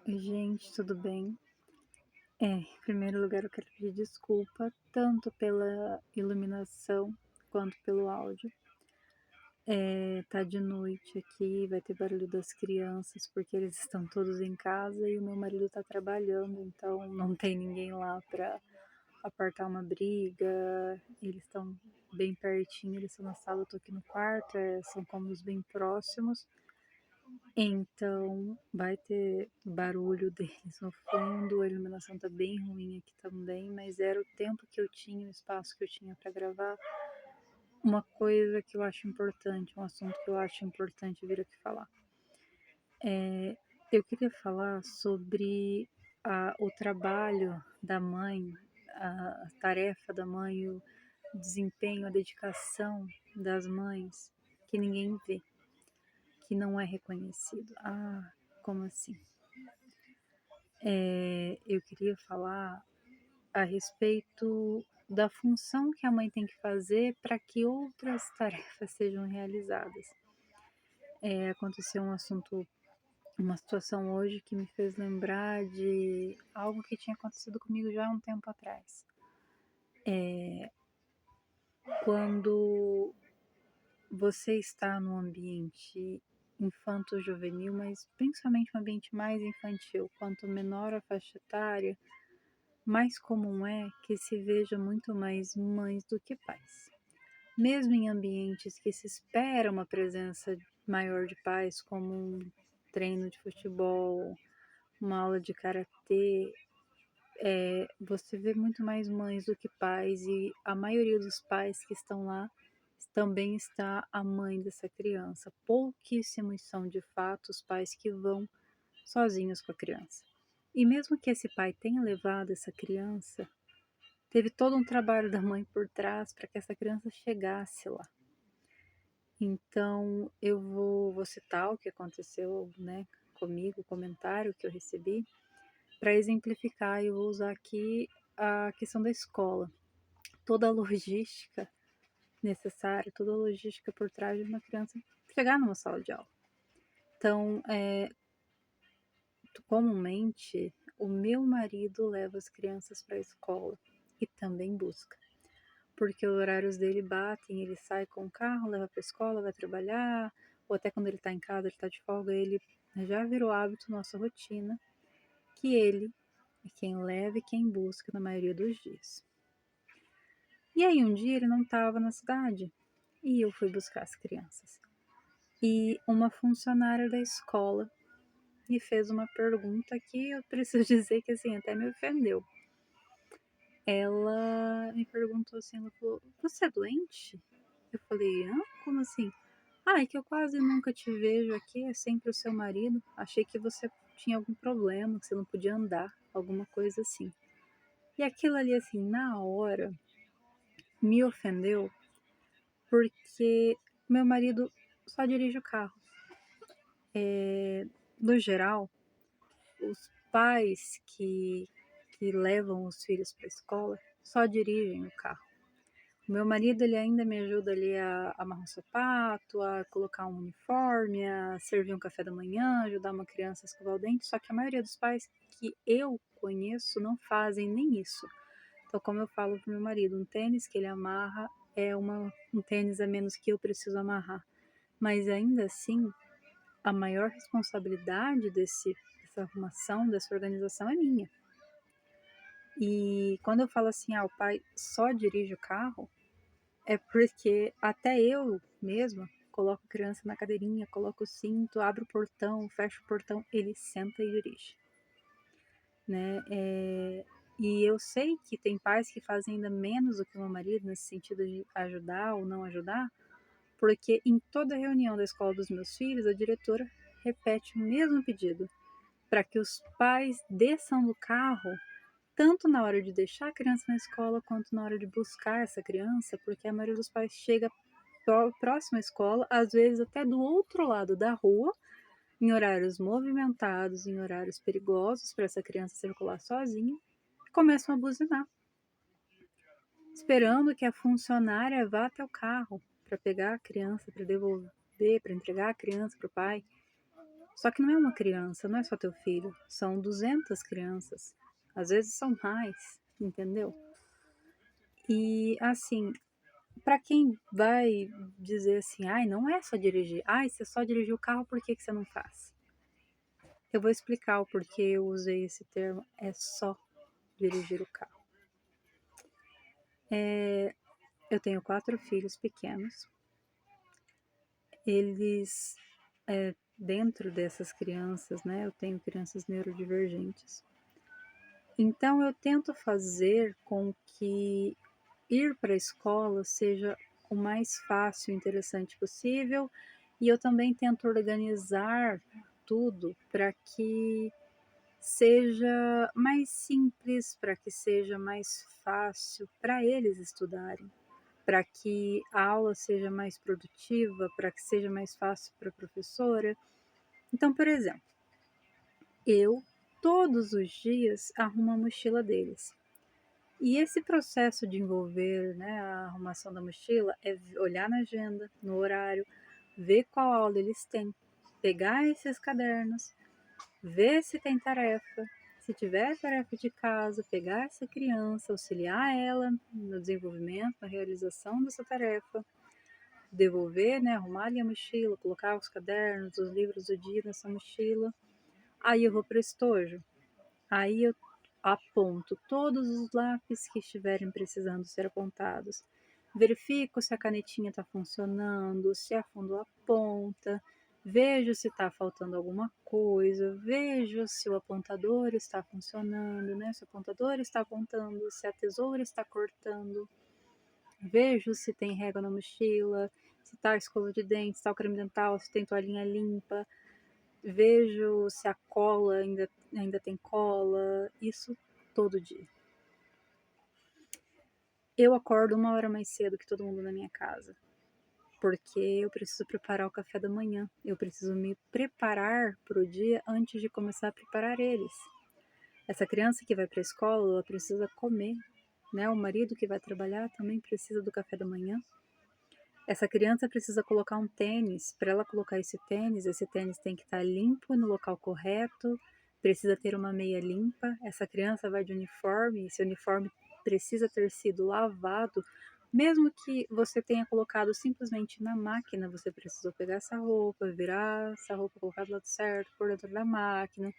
Oi, gente, tudo bem? Em primeiro lugar, eu quero pedir desculpa tanto pela iluminação quanto pelo áudio. Tá de noite aqui, vai ter barulho das crianças porque eles estão todos em casa e o meu marido tá trabalhando, então não tem ninguém lá pra apartar uma briga. Eles estão bem pertinho, eles estão na sala, eu tô aqui no quarto, são cômodos bem próximos. Então, vai ter barulho deles no fundo, a iluminação tá bem ruim aqui também, mas era o tempo que eu tinha, o espaço que eu tinha para gravar. Uma coisa que eu acho importante, um assunto que eu acho importante vir aqui falar. Eu queria falar sobre o trabalho da mãe, a tarefa da mãe, o desempenho, a dedicação das mães que ninguém vê, que não é reconhecido. Ah, como assim? Eu queria falar a respeito da função que a mãe tem que fazer para que outras tarefas sejam realizadas. Aconteceu um assunto, uma situação hoje que me fez lembrar de algo que tinha acontecido comigo já há um tempo atrás. Quando você está num ambiente infanto-juvenil, mas principalmente um ambiente mais infantil, quanto menor a faixa etária, mais comum é que se veja muito mais mães do que pais. Mesmo em ambientes que se espera uma presença maior de pais, como um treino de futebol, uma aula de karatê, você vê muito mais mães do que pais, e a maioria dos pais que estão lá também está a mãe dessa criança. Pouquíssimos são de fato os pais que vão sozinhos com a criança. E mesmo que esse pai tenha levado essa criança, teve todo um trabalho da mãe por trás para que essa criança chegasse lá. Então, eu vou citar o que aconteceu, né, comigo, o comentário que eu recebi, para exemplificar. Eu vou usar aqui a questão da escola. Toda a logística necessária, toda a logística por trás de uma criança chegar numa sala de aula. Então, comumente, o meu marido leva as crianças para a escola e também busca, porque os horários dele batem, ele sai com o carro, leva para a escola, vai trabalhar, ou até quando ele está em casa, ele está de folga, ele já virou hábito, nossa rotina, que ele é quem leva e quem busca na maioria dos dias. E aí um dia ele não estava na cidade e eu fui buscar as crianças. E uma funcionária da escola me fez uma pergunta que eu preciso dizer que assim até me ofendeu. Ela me perguntou assim, ela falou: "Você é doente?" Eu falei: "Hã? Como assim?" "Ah, é que eu quase nunca te vejo aqui, é sempre o seu marido. Achei que você tinha algum problema, que você não podia andar, alguma coisa assim." E aquilo ali, assim, na hora, me ofendeu, porque meu marido só dirige o carro. No geral, os pais que levam os filhos para a escola só dirigem o carro. O meu marido, ele ainda me ajuda ali a amarrar um sapato, a colocar um uniforme, a servir um café da manhã, ajudar uma criança a escovar o dente, só que a maioria dos pais que eu conheço não fazem nem isso. Então, como eu falo pro meu marido, um tênis que ele amarra é um tênis a menos que eu preciso amarrar. Mas ainda assim, a maior responsabilidade dessa arrumação, dessa organização é minha. E quando eu falo assim, o pai só dirige o carro, é porque até eu mesma coloco a criança na cadeirinha, coloco o cinto, abro o portão, fecho o portão, ele senta e dirige, né? E eu sei que tem pais que fazem ainda menos do que o meu marido nesse sentido de ajudar ou não ajudar, porque em toda reunião da escola dos meus filhos, a diretora repete o mesmo pedido, para que os pais desçam do carro, tanto na hora de deixar a criança na escola, quanto na hora de buscar essa criança, porque a maioria dos pais chega próximo à escola, às vezes até do outro lado da rua, em horários movimentados, em horários perigosos para essa criança circular sozinha, e começam a buzinar, esperando que a funcionária vá até o carro para pegar a criança, para devolver, para entregar a criança para o pai. Só que não é uma criança, não é só teu filho, são 200 crianças, às vezes são mais, entendeu? E assim, para quem vai dizer assim, ai, não é só dirigir, ai, você só dirigiu o carro, por que que você não faz? Eu vou explicar o porquê eu usei esse termo, é só dirigir o carro. Eu tenho 4 filhos pequenos, eles, dentro dessas crianças, né, eu tenho crianças neurodivergentes. Então eu tento fazer com que ir para a escola seja o mais fácil e interessante possível, e eu também tento organizar tudo para que seja mais simples, para que seja mais fácil para eles estudarem, para que a aula seja mais produtiva, para que seja mais fácil para a professora. Então, por exemplo, eu todos os dias arrumo a mochila deles. E esse processo de envolver, né, a arrumação da mochila é olhar na agenda, no horário, ver qual aula eles têm, pegar esses cadernos, ver se tem tarefa, se tiver tarefa de casa, pegar essa criança, auxiliar ela no desenvolvimento, na realização dessa tarefa, devolver, né, arrumar ali a mochila, colocar os cadernos, os livros do dia nessa mochila. Aí eu vou para o estojo. Aí eu aponto todos os lápis que estiverem precisando ser apontados. Verifico se a canetinha está funcionando, se afundou a ponta, vejo se está faltando alguma coisa, vejo se o apontador está funcionando, né? Se o apontador está apontando, se a tesoura está cortando, vejo se tem régua na mochila, se está a escova de dente, se está o creme dental, se tem toalhinha limpa, vejo se a cola ainda tem cola, isso todo dia. Eu acordo 1 hora mais cedo que todo mundo na minha casa, porque eu preciso preparar o café da manhã. Eu preciso me preparar para o dia antes de começar a preparar eles. Essa criança que vai para a escola, ela precisa comer, né? O marido que vai trabalhar também precisa do café da manhã. Essa criança precisa colocar um tênis. Para ela colocar esse tênis tem que estar limpo no local correto, precisa ter uma meia limpa. Essa criança vai de uniforme, esse uniforme precisa ter sido lavado. Mesmo que você tenha colocado simplesmente na máquina, você precisou pegar essa roupa, virar essa roupa, colocar do lado certo, por dentro da máquina,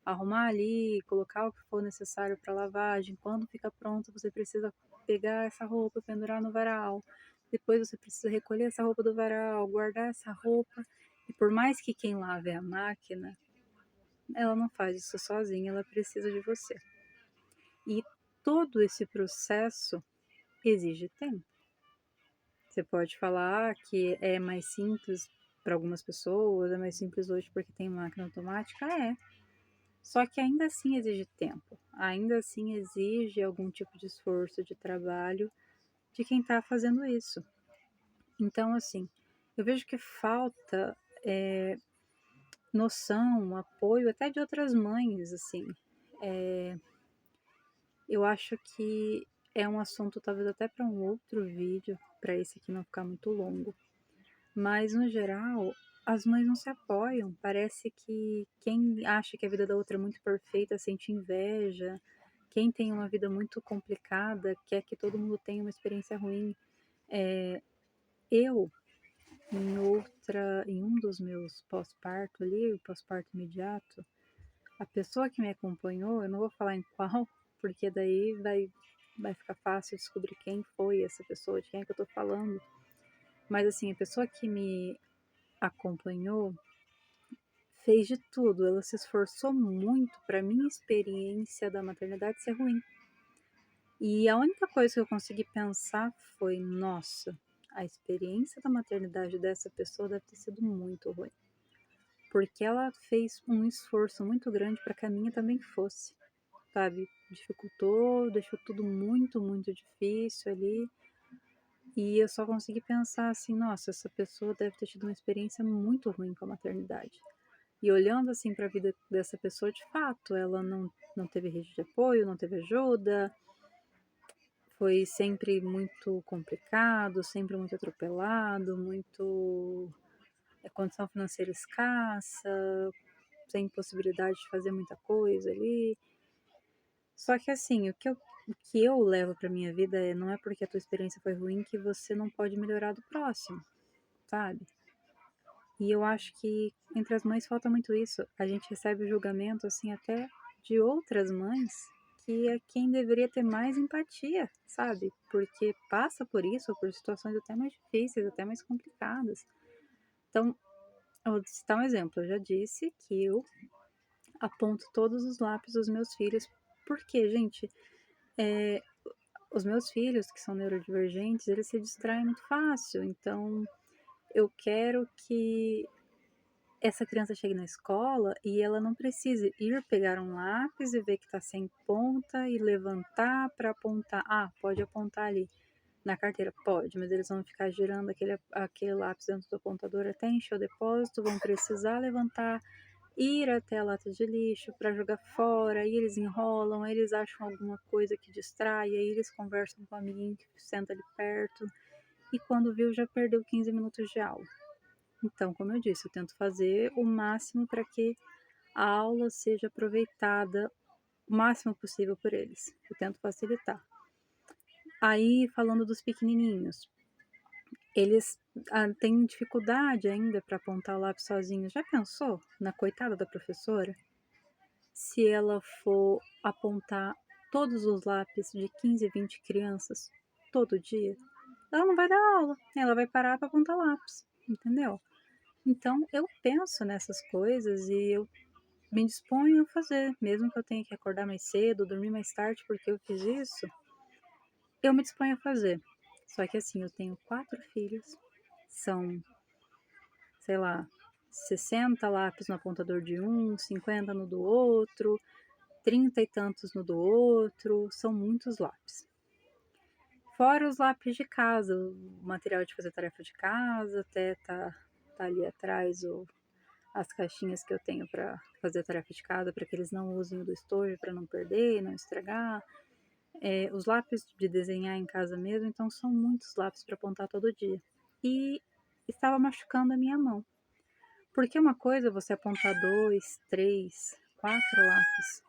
arrumar ali, colocar o que for necessário para lavagem. Quando fica pronto, você precisa pegar essa roupa, pendurar no varal. Depois você precisa recolher essa roupa do varal, guardar essa roupa. E por mais que quem lave a máquina, ela não faz isso sozinha, ela precisa de você. E todo esse processo exige tempo. Você pode falar que é mais simples para algumas pessoas, é mais simples hoje porque tem máquina automática, é. Só que ainda assim exige tempo, ainda assim exige algum tipo de esforço, de trabalho de quem está fazendo isso. Então, assim, eu vejo que falta noção, apoio até de outras mães, assim. Eu acho que é um assunto talvez até para um outro vídeo, para esse aqui não ficar muito longo. Mas, no geral, as mães não se apoiam. Parece que quem acha que a vida da outra é muito perfeita sente inveja. Quem tem uma vida muito complicada quer que todo mundo tenha uma experiência ruim. Eu, em um dos meus pós-parto ali, o pós-parto imediato, a pessoa que me acompanhou, eu não vou falar em qual, porque daí vai ficar fácil descobrir quem foi essa pessoa, de quem é que eu tô falando. Mas assim, a pessoa que me acompanhou fez de tudo, ela se esforçou muito para minha experiência da maternidade ser ruim. E a única coisa que eu consegui pensar foi, nossa, a experiência da maternidade dessa pessoa deve ter sido muito ruim. Porque ela fez um esforço muito grande para que a minha também fosse, sabe? Dificultou, deixou tudo muito, muito difícil ali. E eu só consegui pensar assim, nossa, essa pessoa deve ter tido uma experiência muito ruim com a maternidade. E olhando assim para a vida dessa pessoa, de fato, ela não teve rede de apoio, não teve ajuda, foi sempre muito complicado, sempre muito atropelado, muito condição financeira escassa, sem possibilidade de fazer muita coisa ali. Só que assim, o que eu levo pra minha vida não é porque a tua experiência foi ruim que você não pode melhorar do próximo, sabe? E eu acho que entre as mães falta muito isso. A gente recebe o julgamento, assim, até de outras mães, que é quem deveria ter mais empatia, sabe? Porque passa por isso, ou por situações até mais difíceis, até mais complicadas. Então, eu vou citar um exemplo. Eu já disse que eu aponto todos os lápis dos meus filhos, porque, gente, os meus filhos, que são neurodivergentes, eles se distraem muito fácil. Então, eu quero que essa criança chegue na escola e ela não precise ir pegar um lápis e ver que está sem ponta e levantar para apontar. Ah, pode apontar ali na carteira? Pode, mas eles vão ficar girando aquele lápis dentro do apontador até encher o depósito, vão precisar levantar, ir até a lata de lixo para jogar fora, aí eles enrolam, aí eles acham alguma coisa que distrai, aí eles conversam com o amiguinho que senta ali perto, e quando viu já perdeu 15 minutos de aula. Então, como eu disse, eu tento fazer o máximo para que a aula seja aproveitada o máximo possível por eles. Eu tento facilitar. Aí, falando dos pequenininhos, eles têm dificuldade ainda para apontar o lápis sozinhos. Já pensou na coitada da professora? Se ela for apontar todos os lápis de 15, 20 crianças todo dia, ela não vai dar aula, ela vai parar para apontar lápis, entendeu? Então eu penso nessas coisas e eu me disponho a fazer, mesmo que eu tenha que acordar mais cedo, dormir mais tarde porque eu fiz isso, eu me disponho a fazer. Só que assim, eu tenho 4 filhos, são, sei lá, 60 lápis no apontador de um, 50 no do outro, 30 e tantos no do outro, são muitos lápis. Fora os lápis de casa, o material de fazer tarefa de casa, até tá ali atrás as caixinhas que eu tenho para fazer tarefa de casa, para que eles não usem o do estojo, para não perder, não estragar. Os lápis de desenhar em casa mesmo, então são muitos lápis para apontar todo dia. E estava machucando a minha mão. Porque uma coisa é você apontar 2, 3, 4 lápis.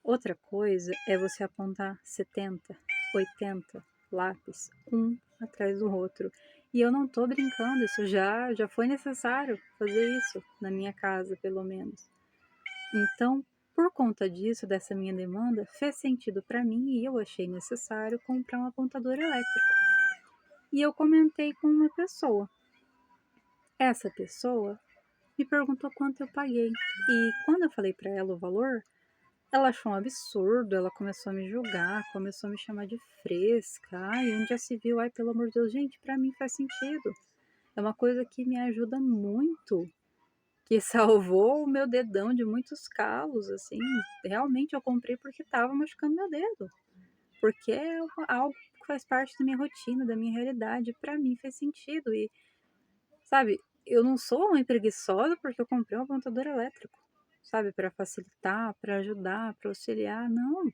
Outra coisa é você apontar 70, 80 lápis, um atrás do outro. E eu não tô brincando, isso já foi necessário fazer isso na minha casa, pelo menos. Então, por conta disso, dessa minha demanda, fez sentido para mim e eu achei necessário comprar um apontador elétrico. E eu comentei com uma pessoa. Essa pessoa me perguntou quanto eu paguei. E quando eu falei para ela o valor, ela achou um absurdo, ela começou a me julgar, começou a me chamar de fresca. Ai, onde já se viu? Ai, pelo amor de Deus, gente, pra mim faz sentido. É uma coisa que me ajuda muito, que salvou o meu dedão de muitos calos, assim. Realmente eu comprei porque tava machucando meu dedo. Porque é algo que faz parte da minha rotina, da minha realidade. Pra mim faz sentido. E, sabe, eu não sou uma mãe preguiçosa porque eu comprei um apontador elétrico, sabe, para facilitar, para ajudar, para auxiliar, não,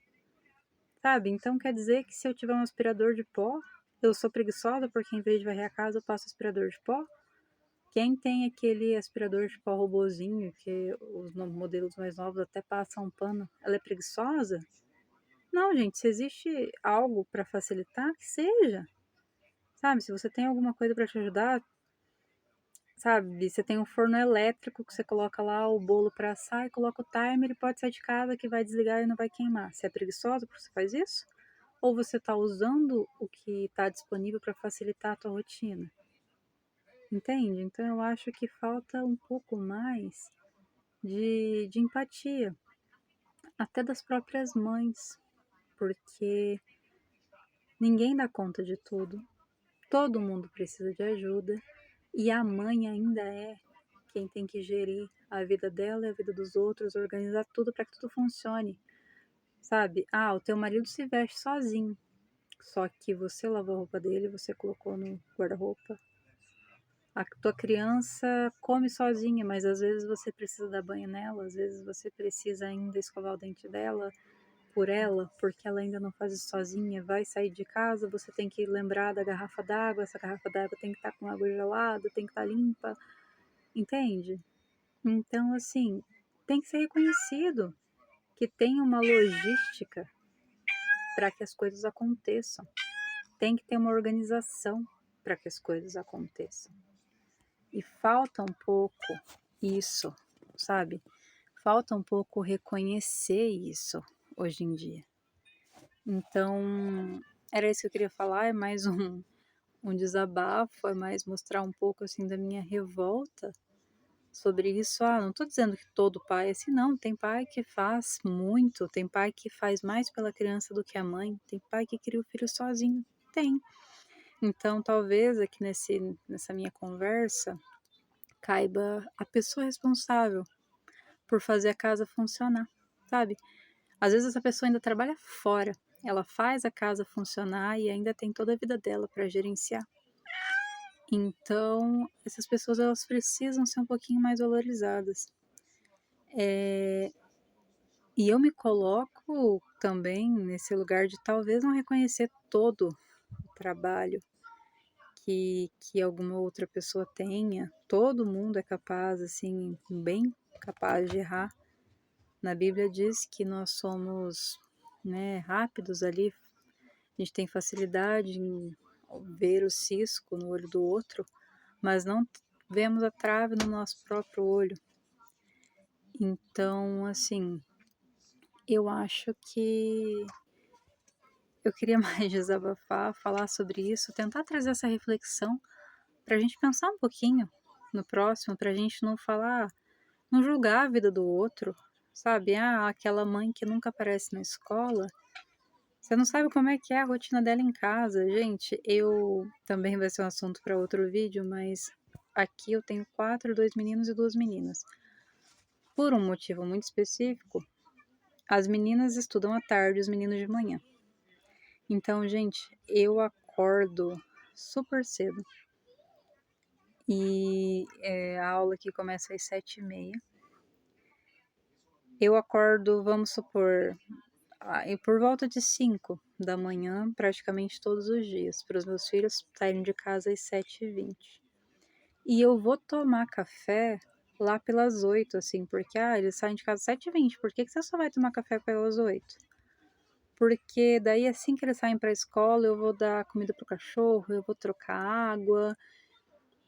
sabe? Então quer dizer que se eu tiver um aspirador de pó, eu sou preguiçosa porque em vez de varrer a casa eu passo aspirador de pó? Quem tem aquele aspirador de pó robozinho, que os modelos mais novos até passam um pano, ela é preguiçosa? Não, gente, se existe algo para facilitar, que seja. Sabe, se você tem alguma coisa para te ajudar, sabe, você tem um forno elétrico que você coloca lá o bolo para assar e coloca o timer, ele pode sair de casa que vai desligar e não vai queimar. Você é preguiçosa porque você faz isso? Ou você está usando o que está disponível para facilitar a tua rotina? Entende? Então eu acho que falta um pouco mais de empatia, até das próprias mães, porque ninguém dá conta de tudo, todo mundo precisa de ajuda e a mãe ainda é quem tem que gerir a vida dela e a vida dos outros, organizar tudo para que tudo funcione, sabe? Ah, o teu marido se veste sozinho, só que você lavou a roupa dele, você colocou no guarda-roupa. A tua criança come sozinha, mas às vezes você precisa dar banho nela, às vezes você precisa ainda escovar o dente dela por ela, porque ela ainda não faz isso sozinha. Vai sair de casa, você tem que lembrar da garrafa d'água, essa garrafa d'água tem que estar com água gelada, tem que estar limpa. entende? Então, assim, tem que ser reconhecido que tem uma logística para que as coisas aconteçam. Tem que ter uma organização para que as coisas aconteçam. E falta um pouco isso, sabe? Falta um pouco reconhecer isso hoje em dia. Então, era isso que eu queria falar, é mais um desabafo, é mais mostrar um pouco assim da minha revolta sobre isso. Não tô dizendo que todo pai é assim, não. Tem pai que faz muito, tem pai que faz mais pela criança do que a mãe, tem pai que cria o filho sozinho. Tem. Então, talvez aqui nessa minha conversa caiba a pessoa responsável por fazer a casa funcionar, sabe? Às vezes essa pessoa ainda trabalha fora, ela faz a casa funcionar e ainda tem toda a vida dela para gerenciar. Então, essas pessoas elas precisam ser um pouquinho mais valorizadas. E eu me coloco também nesse lugar de talvez não reconhecer todo o trabalho que alguma outra pessoa tenha. Todo mundo é capaz, assim, bem capaz de errar. Na Bíblia diz que nós somos, né, rápidos ali, a gente tem facilidade em ver o cisco no olho do outro, mas não vemos a trave no nosso próprio olho. Então, assim, eu acho que eu queria mais desabafar, falar sobre isso, tentar trazer essa reflexão para a gente pensar um pouquinho no próximo, para a gente não falar, não julgar a vida do outro, sabe? Aquela mãe que nunca aparece na escola, você não sabe como é que é a rotina dela em casa. Gente, eu também vai ser um assunto para outro vídeo, mas aqui eu tenho 4, 2 meninos e 2 meninas. Por um motivo muito específico, as meninas estudam à tarde, os meninos de manhã. Então, gente, eu acordo super cedo. E a aula aqui começa às 7h30. Eu acordo, vamos supor, por volta de 5 da manhã, praticamente todos os dias, para os meus filhos saírem de casa às 7h20. E eu vou tomar café lá pelas 8, assim, porque eles saem de casa às 7h20. Por que você só vai tomar café pelas 8? Porque daí assim que eles saem para a escola, eu vou dar comida pro cachorro, eu vou trocar água,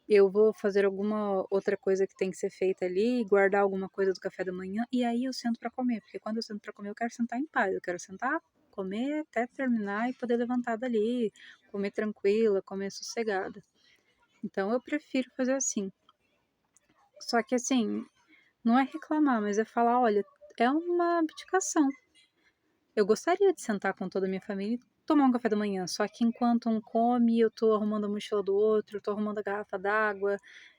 eu vou fazer alguma outra coisa que tem que ser feita ali, guardar alguma coisa do café da manhã, e aí eu sento para comer, porque quando eu sento para comer eu quero sentar em paz, eu quero sentar, comer até terminar e poder levantar dali, comer tranquila, comer sossegada. Então eu prefiro fazer assim. Só que assim, não é reclamar, mas é falar, olha, é uma abdicação. Eu gostaria de sentar com toda a minha família e tomar um café da manhã, só que enquanto um come, eu tô arrumando a mochila do outro, eu tô arrumando a garrafa d'água,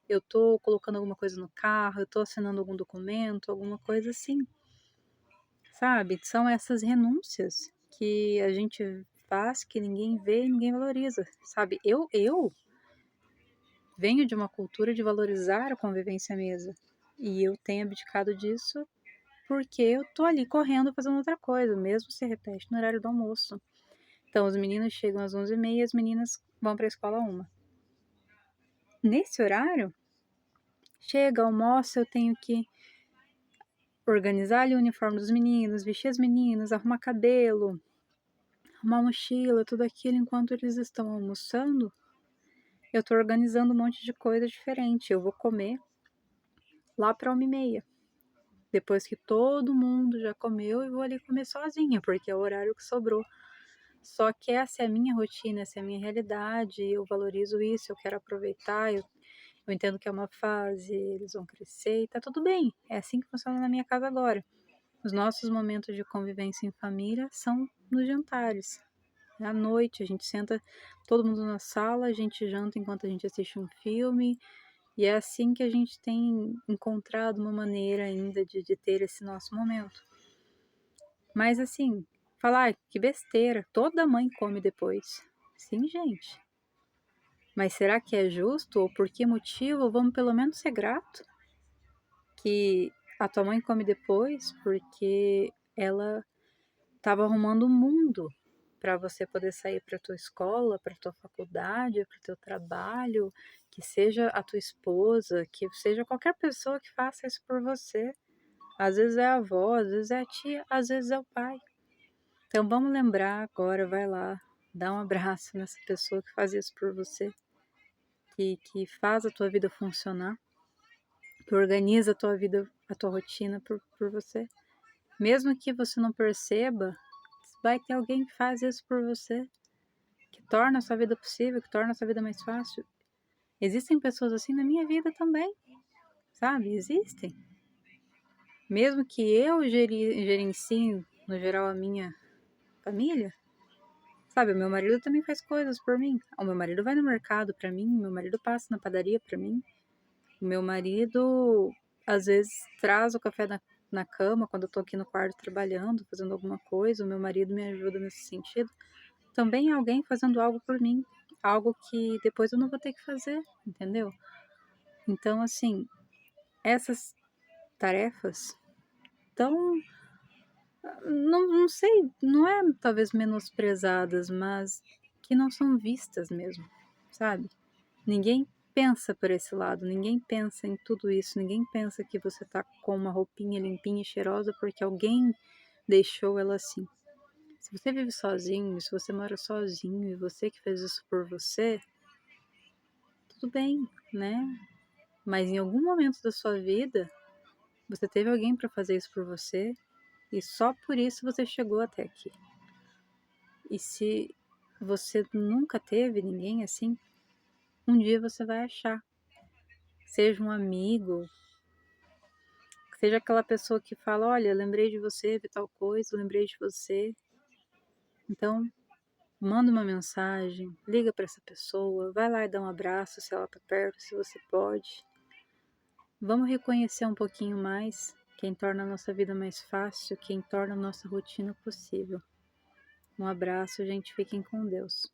eu tô colocando alguma coisa no carro, eu tô assinando algum documento, alguma coisa assim, sabe? São essas renúncias que a gente faz, que ninguém vê e ninguém valoriza, sabe? Eu venho de uma cultura de valorizar a convivência à mesa, e eu tenho abdicado disso porque eu tô ali correndo fazendo outra coisa, mesmo se repete no horário do almoço. Então, os meninos chegam às 11h30 e as meninas vão para a escola 1h. Nesse horário, chega, almoça, eu tenho que organizar ali o uniforme dos meninos, vestir as meninas, arrumar cabelo, arrumar mochila, tudo aquilo. Enquanto eles estão almoçando, eu tô organizando um monte de coisa diferente. Eu vou comer lá para 1h30. Depois que todo mundo já comeu, eu vou ali comer sozinha, porque é o horário que sobrou. Só que essa é a minha rotina, essa é a minha realidade, eu valorizo isso, eu quero aproveitar, eu entendo que é uma fase, eles vão crescer e tá tudo bem. É assim que funciona na minha casa agora. Os nossos momentos de convivência em família são nos jantares. À noite, a gente senta todo mundo na sala, a gente janta enquanto a gente assiste um filme, e é assim que a gente tem encontrado uma maneira ainda de ter esse nosso momento. Mas assim, falar, que besteira, toda mãe come depois. Sim, gente. Mas será que é justo? Ou por que motivo? Vamos pelo menos ser grato que a tua mãe come depois porque ela estava arrumando o mundo para você poder sair para tua escola, para tua faculdade, para o teu trabalho, que seja a tua esposa, que seja qualquer pessoa que faça isso por você. Às vezes é a avó, às vezes é a tia, às vezes é o pai. Então vamos lembrar agora, vai lá, dá um abraço nessa pessoa que faz isso por você, que faz a tua vida funcionar, que organiza a tua vida, a tua rotina por você. Mesmo que você não perceba, vai ter alguém que faz isso por você, que torna a sua vida possível, que torna a sua vida mais fácil. Existem pessoas assim na minha vida também, sabe? Existem. Mesmo que eu gerencie, no geral, a minha família, sabe? O meu marido também faz coisas por mim. O meu marido vai no mercado pra mim, o meu marido passa na padaria pra mim. O meu marido, às vezes, traz o café na cama quando eu tô aqui no quarto trabalhando, fazendo alguma coisa. O meu marido me ajuda nesse sentido. Também é alguém fazendo algo por mim, algo que depois eu não vou ter que fazer, entendeu? Então, assim, essas tarefas tão, não sei, não é talvez menosprezadas, mas que não são vistas mesmo, sabe? Ninguém pensa por esse lado, ninguém pensa em tudo isso, ninguém pensa que você tá com uma roupinha limpinha e cheirosa porque alguém deixou ela assim. Se você vive sozinho, se você mora sozinho e você que fez isso por você, tudo bem, né? Mas em algum momento da sua vida, você teve alguém para fazer isso por você e só por isso você chegou até aqui. E se você nunca teve ninguém assim, um dia você vai achar. Seja um amigo, seja aquela pessoa que fala, olha, lembrei de você, vi tal coisa, lembrei de você. Então, manda uma mensagem, liga para essa pessoa, vai lá e dá um abraço se ela tá perto, se você pode. Vamos reconhecer um pouquinho mais quem torna a nossa vida mais fácil, quem torna a nossa rotina possível. Um abraço, gente. Fiquem com Deus.